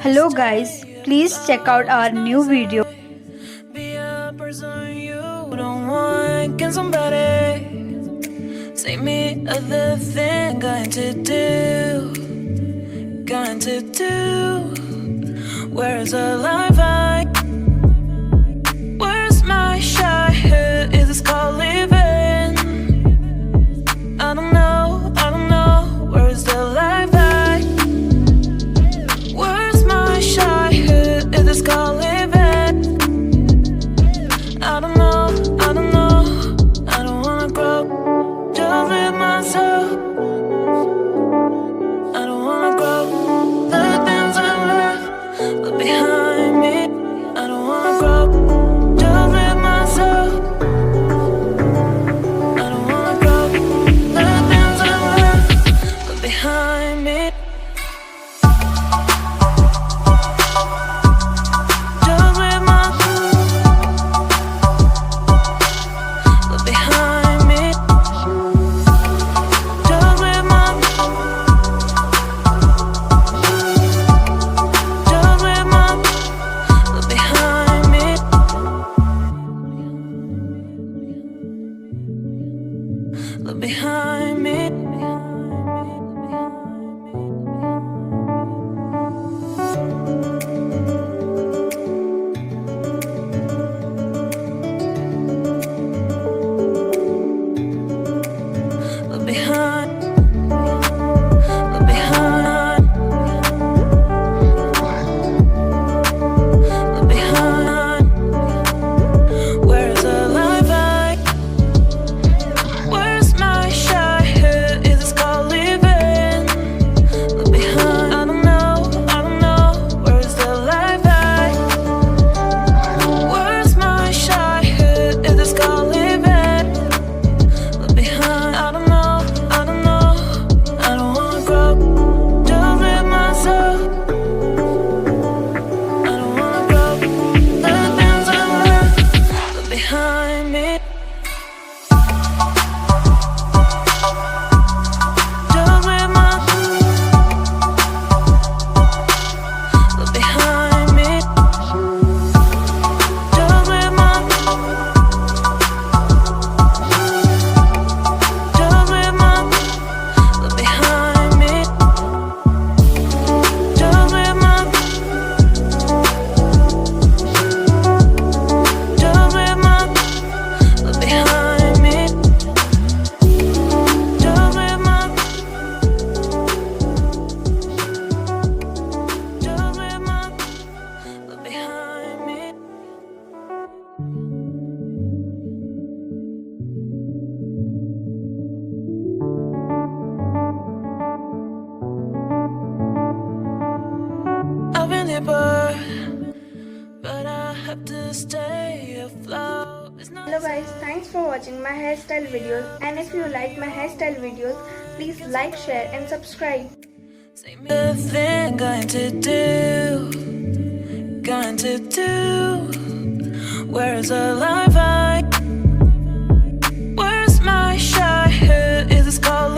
Hello guys, please check out our new video. Can somebody say me other thing going to do? Where's the life I? Where's my shy head? Is this called living? I don't know. Where's the life I? Where's my shy head? Is this called living? I don't know. I don't wanna grow. Just live myself. I don't wanna grow. The things I left behind me. I don't wanna grow. Just live myself. I don't wanna grow. The things I left behind me. Just live myself. Behind me. Just live myself. Just live myself behind me. Look behind me. Look behind. Look behind. Look behind. Where's the life I? Where's my shy head? Is this called living? Look behind. I don't know. Where's the life I? Where's my shy head? Is this called living? Look behind. I don't know. I don't wanna grow. Just live myself. I don't wanna grow. The things I left behind me. Just live myself. Look behind me. Just live myself. Just live myself. Look behind me. Just live myself. Just live myself. Look behind me. Just live myself. Just live myself. Look behind me. I've been here, but I have to stay afloat. It's not Hello guys, thanks for watching my hairstyle videos, and if you like my hairstyle videos, please like, share and subscribe. the thing going to do. Where's the life I? Where's my shy head? Is this called